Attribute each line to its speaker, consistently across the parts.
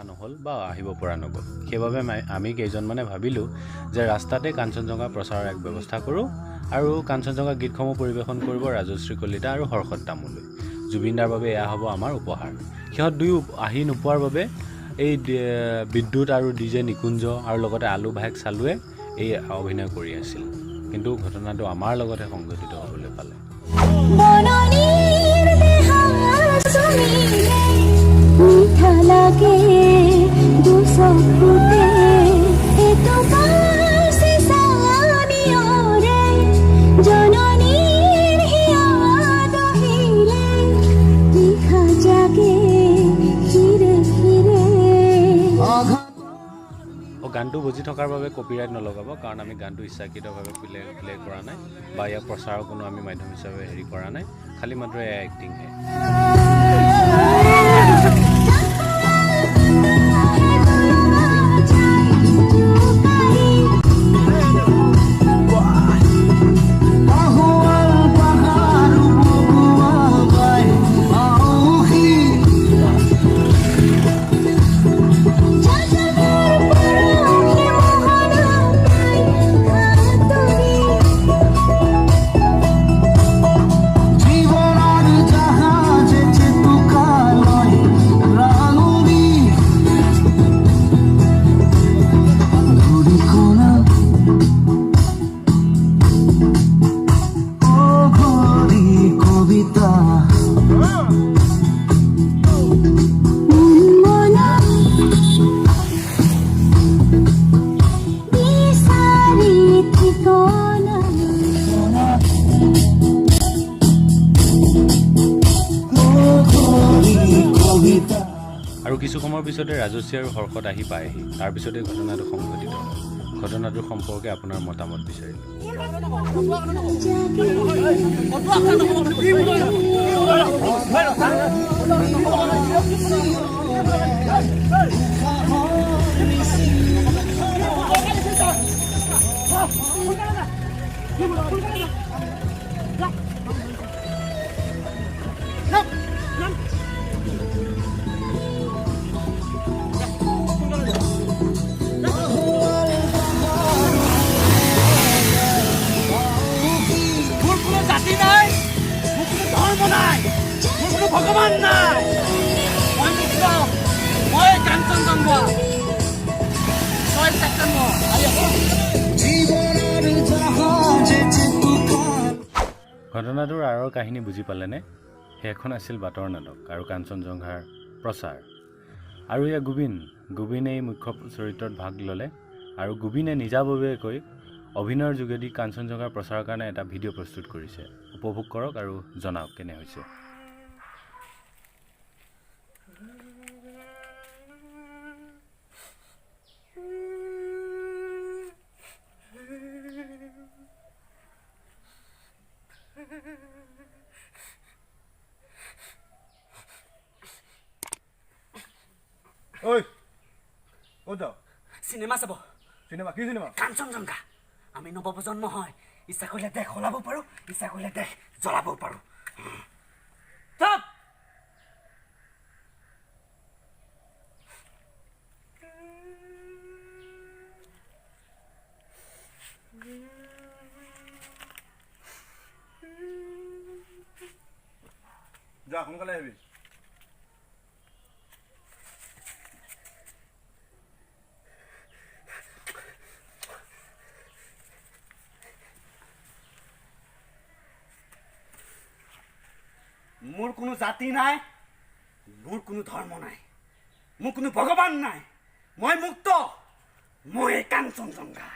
Speaker 1: নহ'ল বা আহিব পৰা নগ'ল। সেইবাবে আমি কেইজনমানে ভাবিলোঁ যে ৰাস্তাতে কাঞ্চনজংঘা প্ৰচাৰৰ এক ব্যৱস্থা কৰোঁ আৰু কাঞ্চনজংঘা গীতসমূহ পৰিৱেশন কৰিব ৰাজশ্ৰী কলিতা আৰু হৰ্ষদ তামুলৈ। জুবিনদাৰ বাবে এয়া হ'ব আমাৰ উপহাৰ। সিহঁত দুয়ো আহি নোপোৱাৰ বাবে এই বিদ্যুৎ আৰু DJ নিকুঞ্জ আৰু লগতে আলু ভায়েক চালুৱে এই অভিনয় কৰি আছিল, কিন্তু ঘটনাটো আমাৰ লগতে সংঘটিত হ'বলৈ পালে। গানটো বুজি থকাৰ বাবে কপিৰাইট নলগাব, কাৰণ আমি গানটো ইচ্ছাকৃতভাৱে প্লে কৰা নাই বা ইয়াক প্ৰচাৰৰ কোনো আমি মাধ্যম হিচাপে হেৰি কৰা নাই, খালি মাত্ৰ এয়া এক্টিংহে। আৰু কিছু সময়ৰ পিছতে ৰাজশ্ৰী আৰু হৰ্ষদ আহি পায়হি। তাৰপিছতে ঘটনাটো সংঘটিত হয়। ঘটনাটোৰ সম্পৰ্কে আপোনাৰ মতামত বিচাৰিলোঁ।
Speaker 2: ভগৱান নাই, মই মুক্ত, মই কাঞ্চনজংঘা 6 ছেপ্টেম্বৰ।
Speaker 1: ঘটনাটোৰ আঁৰৰ কাহিনী বুজি পালেনে? সেইখন আছিল বাটৰ নাটক আৰু কাঞ্চনজংঘাৰ প্ৰচাৰ। আৰু এয়া গোবিনে এই মুখ্য চৰিত্ৰত ভাগ ল'লে আৰু গোবিনে নিজাববীয়াকৈ অভিনয়ৰ যোগেদি কাঞ্চনজংঘাৰ প্ৰচাৰৰ কাৰণে এটা ভিডিঅ' প্ৰস্তুত কৰিছে। উপভোগ কৰক আৰু জনাওক কেনে হৈছে।
Speaker 3: ঐ ক'ত যাওঁ?
Speaker 2: চিনেমা চাব।
Speaker 3: চিনেমা? কি চিনেমা?
Speaker 2: কাঞ্চনজংঘা। আমি নৱপ্ৰজন্ম হয়, ইচ্ছা কৰিলে দেশ সলাব পাৰোঁ, ইচ্ছা কৰিলে দেশ জ্বলাব পাৰোঁ। চুপ!
Speaker 3: যা সোনকালে আহিবি।
Speaker 2: মোৰ কোনো জাতি নাই, মোৰ কোনো ধৰ্ম নাই, মোৰ কোনো ভগৱান নাই, মই মুক্ত, মই কাঞ্চনজংঘা।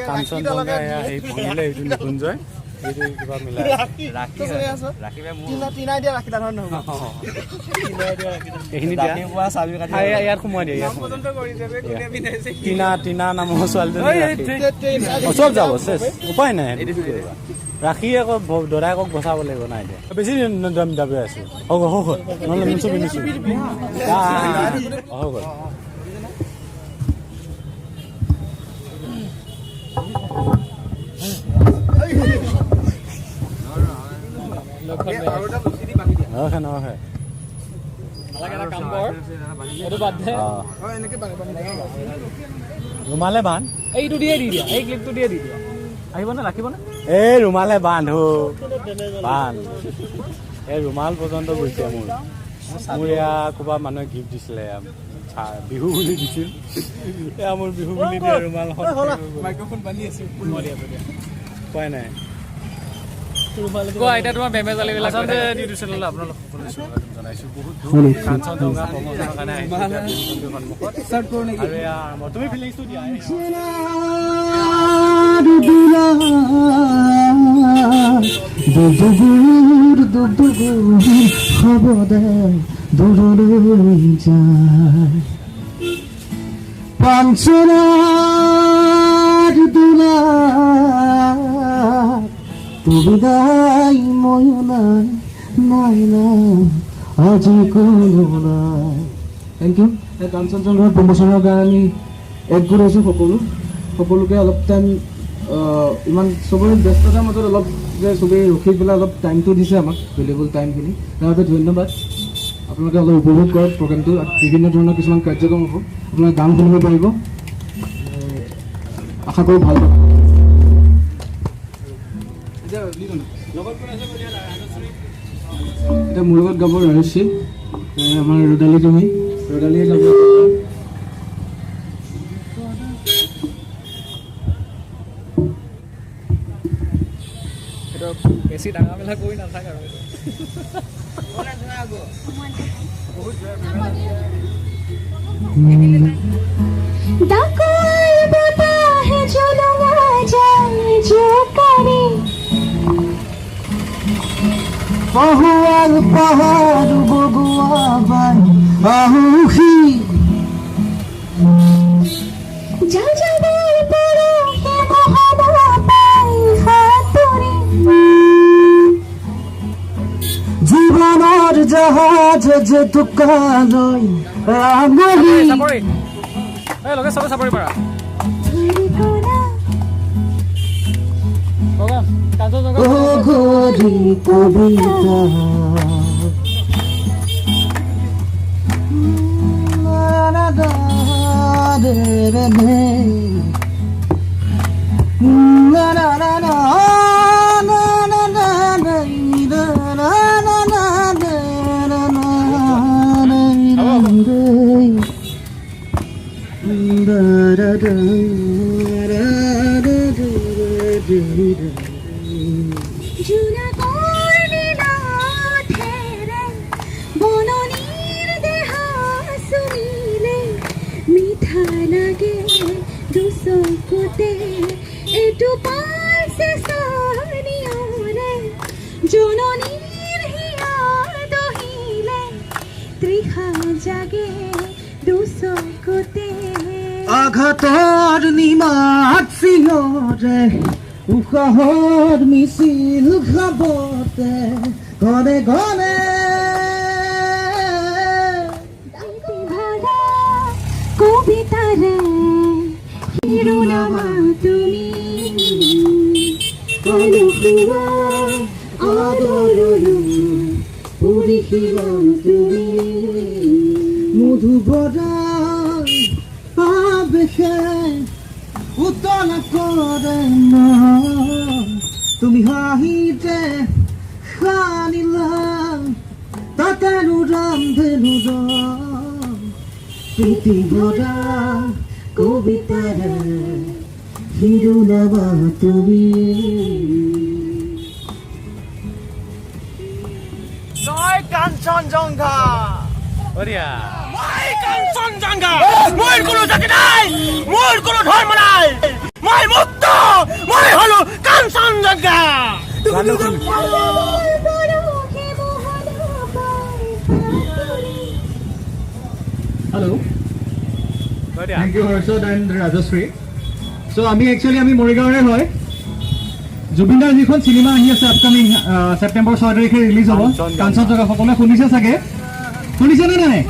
Speaker 1: কাঞ্চনজংঘা এয়া সেই পঢ়িলে এইটো নিকুঞ্জয় এইটো কিবা মিলাই এইখিনি দিয়া ইয়াত সোমোৱাই দিয়া টিনা নামৰ ছোৱালীজনী চব যাব চেচ উপায় নাই ৰাখি আকৌ দদায়েকক বচাব লাগিব নাই এতিয়া বেছি দাবী আছো হৈ গ'ল নহ'লে নিছো হৈ গ'ল নৰখে ৰুমালে বান্ধ
Speaker 4: এইটো দিয়ে দি দিয়া এই ক্লিপটো দিয়ে দি দিয়া আহিবনে ৰাখিবনে
Speaker 1: এই ৰুমালে বান্ধ বান্ধ এই ৰুমাল পৰ্যন্ত গৈছে মোৰ এয়া ক'ৰবাত মানুহে গিফ্ট দিছিলে বিহু বুলি দিছিল এয়া মোৰ বিহু বুলি দিয়া ৰুমাল
Speaker 4: মাইক্ৰফোন বান্ধি আছো
Speaker 1: উপায় নাই
Speaker 4: কোৱা এতিয়া তোমাৰ বেমেজালিবিলাক
Speaker 1: আচলতে ডিউটি চেনেলত আপোনালোক সকলোৱে স্বাগতম জনাইছোঁ বহুত কাঞ্চনজংঘা প্ৰমোচনৰ কাৰণে আহিছোঁ সন্মুখত আৰু এয়া তুমি ফিলিংছটো দিয়া
Speaker 5: তুমি নাই ময়ো নাই নাই নাই আজি কোনো নাই থেংক ইউ এই কাঞ্চনজংঘাৰ প্ৰমোচনৰ কাৰণে আমি একগোট হৈছোঁ সকলোকে অলপ টাইম ইমান চবৰে ব্যস্ততাৰ মাজত অলপ যে চবেই ৰখি পেলাই অলপ টাইমটো দিছে আমাক ভেলুৱেবল টাইমখিনি তাৰ বাবে ধন্যবাদ আপোনালোকে অলপ উপভোগ কৰক প্ৰগ্ৰেমটো বিভিন্ন ধৰণৰ কিছুমান কাৰ্যক্ৰম হ'ব আপোনালোকে গান শুনিব পাৰিব আশা কৰোঁ ভাল পাব এতিয়া মোৰ লগত গাব ৰাজশ্ৰী আমাৰ ৰদালি তুমি ৰদালিয়ে গাব
Speaker 4: এইটো বেছি ডাঙৰ মেলা কৰি নাথাকে আৰু
Speaker 5: Pahual paharu boguaban ahuhi Jal jabal paro ke mohaba pai haturi Jibanor jahaj je tukaloi amori
Speaker 4: চাপৰি এই লগে চবে চাপৰি পাৰা Kanchenjunga
Speaker 5: Oh gori kobita Na da de de de Na na na na na na na na na na na da da Juna korni na there bononir deha sunile mitha lage dusokote etu paise saniore jononir hiya dohile triha jage dusokote আঘাতৰ নিমাত সিংহৰে উশাহৰ মিছিল খাবতে ঘৰে ঘৰে কবিতাৰে শিৰোনামা তুমি কলুৱা আদৰলো পৰিখিলা তুমি মধুবৰা আবেশে উতলা কৰে না তুমি হাঁহিতে সানিলা তাতে ৰান্ধেলো প্ৰীতি ভৰা কবিতাৰে শিৰোনামা তুমি
Speaker 4: জয় কাঞ্চনজংঘা
Speaker 1: বঢ়িয়া
Speaker 2: মই কাঞ্চনজংঘা মোৰ কোনো জাতি নাই মোৰ কোনো ধৰ্ম নাই মই মুক্ত মই হলো কাঞ্চনজংঘা
Speaker 1: গানটো শুনি
Speaker 5: হেল্ল'
Speaker 1: কৈ দিয়া
Speaker 5: thank you Harshad and Rajashree so' আমি মৰিগাঁৱৰে হয় জুবিনদাৰ যিখন চিনেমা আহি আছে আপকামিং ছেপ্টেম্বৰ 6 তাৰিখে ৰিলিজ হ'ব কাঞ্চনজংঘা সকলোৱে শুনিছে চাগে শুনিছেনে নাই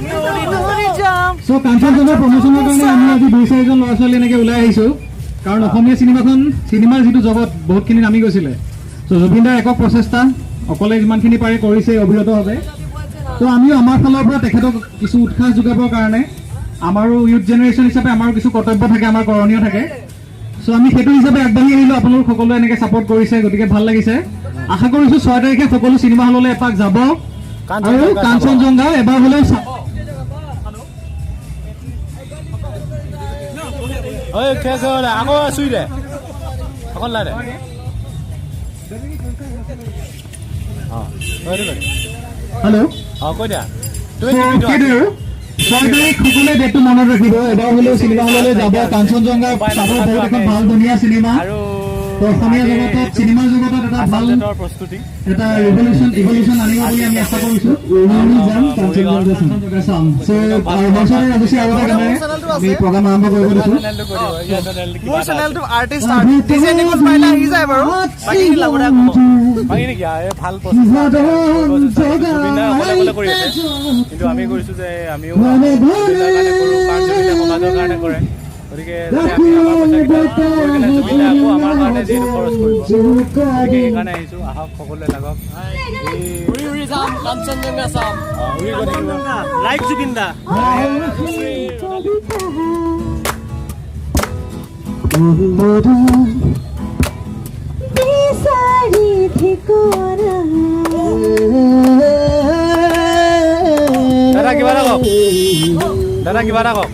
Speaker 5: চ' কাঞ্চনজংঘা প্ৰমোচনৰ কাৰণে আমি আজি 2-4জন ল'ৰা ছোৱালী এনেকৈ ওলাই আহিছোঁ কাৰণ অসমীয়া চিনেমাৰ যিটো জগত বহুতখিনি নামি গৈছিলে চ' জুবিনদাৰ একক প্ৰচেষ্টা অকলে যিমানখিনি পাৰে কৰিছে অবিৰতভাৱে ত' আমিও আমাৰ ফালৰ পৰা তেখেতক কিছু উৎসাহ যোগাবৰ কাৰণে আমাৰো ইউথ জেনেৰেশ্যন হিচাপে আমাৰ কিছু কৰ্তব্য থাকে আমাৰ কৰণীয় থাকে চ' আমি সেইটো হিচাপে আগবাঢ়ি আহিলোঁ আপোনালোক সকলোৱে এনেকৈ ছাপোৰ্ট কৰিছে গতিকে ভাল লাগিছে আশা কৰিছোঁ 6 তাৰিখে সকলো চিনেমা হললৈ এপাক যাব আৰু কাঞ্চনজংঘা এবাৰ হ'লেও চাব
Speaker 1: ঐ আকৌ চুই দে অকণ লাই দে
Speaker 5: হেল্ল'
Speaker 1: অঁ কৈ দিয়া
Speaker 5: চ' সেইদৰে 6 তাৰিখ সকলোৱে ডেটটো মনত ৰাখিব এবাৰ হ'লেও চিনেমা হললৈ যাব কাঞ্চনজংঘা চাব বহুত এখন ভাল ধুনীয়া চিনেমা
Speaker 1: আৰু
Speaker 5: অসমীয়া জগতত চিনেমাৰ জগতত এটা ভাল
Speaker 1: প্ৰস্তুতি
Speaker 5: এটা ইভলিউশ্যন আনিব বুলি আমি আশা কৰিছোঁ কাঞ্চনজংঘা চাম চ' ৰাজশ্ৰী আৰু এটা গানেৰে আমি প্ৰগ্ৰাম আৰম্ভ কৰিব দিছোঁ
Speaker 4: মোৰ চেনেলটো আৰ্টিষ্ট ডিজে নিকুজ মাৰিলে আহি যায় বাৰু বাকী লাগতে
Speaker 1: বাকী নেকি ভাল প্ৰচেষ্টা জুবিনদাই অকলে অকলে কৰি আছে কিন্তু আমি কৰিছোঁ যে আমিও জুবিনদাৰ কাৰণে কৰোঁ কাৰণ জুবিনে সমাজৰ কাৰণে কৰে গতিকে আমি আমাৰ পইচাকেইটা কৰি কিনে জুবিনদাই আকৌ আমাৰ কাৰণে যিহেতু খৰচ কৰিব গতিকে সেইকাৰণে আহিছোঁ আহক সকলোৱে লাগক
Speaker 4: কাঞ্চনজংঘা চাম
Speaker 1: উৰি গৈ থাকিব
Speaker 4: লাইক জুবিনদা
Speaker 1: দাদা কিবা এটা কওক দাদা কিবা এটা কওক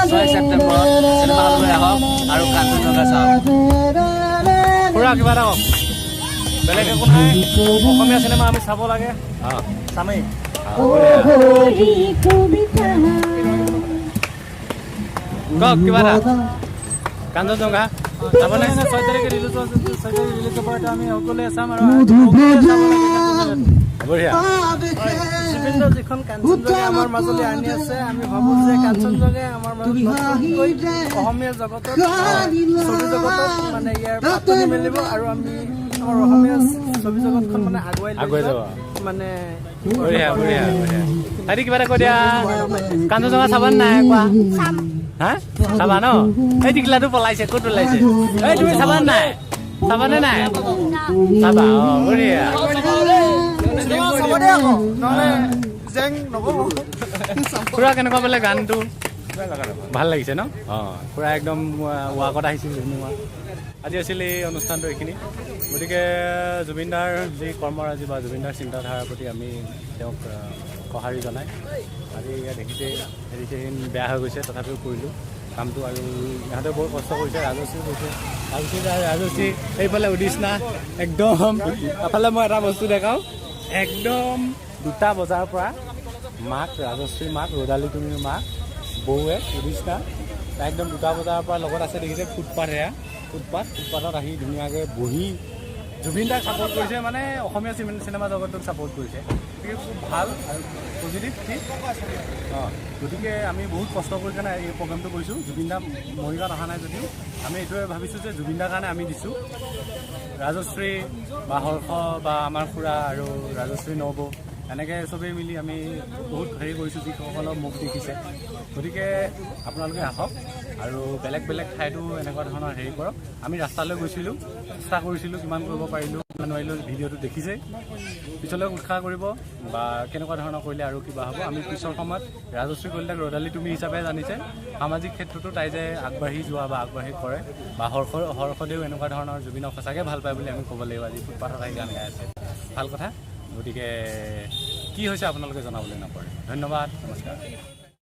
Speaker 4: 6 ছেপ্টেম্বৰত চিনেমা হললৈ আহক আৰু কাঞ্চনজংঘা চাওক
Speaker 1: খুৰা কিবা এটা কওক বেলেগ একো নাই অসমীয়া চিনেমা আমি চাব লাগে চামেই কওক কিবা এটা কাঞ্চনজংঘা চাবনে 6 তাৰিখে ৰিলিজ হ'ব আমি সকলোৱে চাম আৰু বঢ়িয়া
Speaker 4: জুবিনদাৰ যিখন কাঞ্চনজংঘা আমাৰ মাজলৈ আনি আছে আমি ভাবোঁ যে কাঞ্চনজংঘাই আমাৰ মাজত নতুনকৈ অসমীয়া জগতত ছবি জগতত মানে ইয়াৰ পাতনি মেলিব আৰু আমি আমাৰ অসমীয়া ছবি জগতখন মানে
Speaker 1: আগুৱাই যাব
Speaker 4: মানে
Speaker 1: বঢ়িয়া বঢ়িয়া বঢ়িয়া তাইটি কিবা এটা কৈ দিয়া কাঞ্চনজংঘা চাবানে নাই কোৱা হা চাবা ন এই টিকলাটো পলাইছে ক'ত পলাইছে এই তুমি চাবানে নাই চাবানে নাই চাবা অঁ বঢ়িয়া খুৰা কেনেকুৱা বোলে গানটো ভাল লাগিছে ন অঁ খুৰা একদম ৱাকত আহিছিল আজি আছিলে এই অনুষ্ঠানটো এইখিনি গতিকে জুবিনদাৰ যি কৰ্মৰাজি বা জুবিনদাৰ চিন্তাধাৰাৰ প্ৰতি আমি তেওঁক সঁহাৰি জনাই আজি ইয়াত দেখিছেই হেৰিছেই বেয়া হৈ গৈছে তথাপিও কৰিলোঁ কামটো আৰু ইহঁতে বহুত কষ্ট কৰিছে ৰাজশ্ৰী কৰিছে ৰাজশ্ৰী এইফালে উদিষ্ণা একদম এফালে মই এটা বস্তু দেখাওঁ একদম 2টা বজাৰ পৰা মাক ৰাজশ্ৰীৰ মাক ৰ'দালি তুমিৰ মাক বৌৱে উদিষ্ণা একদম 2টা বজাৰ পৰা লগত আছে দেখিছে ফুটপাথ এয়া ফুটপাথত আহি ধুনীয়াকৈ বহি জুবিনদাক ছাপোৰ্ট কৰিছে মানে অসমীয়া চিনেমা জগতটোক ছাপোৰ্ট কৰিছে গতিকে খুব ভাল আৰু পজিটিভ ঠিক অঁ গতিকে আমি বহুত কষ্ট কৰি কেনে এই প্ৰগ্ৰেমটো কৰিছোঁ জুবিনদা মৰিগাঁৱত অহা নাই যদিও আমি এইটোৱে ভাবিছোঁ যে জুবিনদাৰ কাৰণে আমি দিছোঁ ৰাজশ্ৰী বা হৰ্ষ বা আমাৰ খুৰা আৰু ৰাজশ্ৰী নবৌ এনেকৈ চবেই মিলি আমি বহুত হেৰি কৰিছোঁ যিসকলক মোক দেখিছে গতিকে আপোনালোকে আহক আৰু বেলেগ বেলেগ ঠাইতো এনেকুৱা ধৰণৰ হেৰি কৰক আমি ৰাস্তালৈ গৈছিলোঁ চেষ্টা কৰিছিলোঁ কিমান কৰিব পাৰিলোঁ কিমান নোৱাৰিলোঁ ভিডিঅ'টো দেখিছেই পিছলৈ উৎসাহ কৰিব বা কেনেকুৱা ধৰণৰ কৰিলে আৰু কিবা হ'ব আমি পিছৰ সময়ত ৰাজশ্ৰী কলিতাক ৰ'দালি তুমি হিচাপে জানিছে সামাজিক ক্ষেত্ৰতো তাই যে আগবাঢ়ি যোৱা বা আগবাঢ়ি কৰে বা হৰ্ষদেও এনেকুৱা ধৰণৰ জুবিনক সঁচাকৈ ভাল পায় বুলি আমি ক'ব লাগিব আজি ফুটপাথত আহি গান গাই আছে ভাল কথা গতিকে কি হৈছে আপোনালোকে জনাবলৈ নপৰে ধন্যবাদ নমস্কাৰ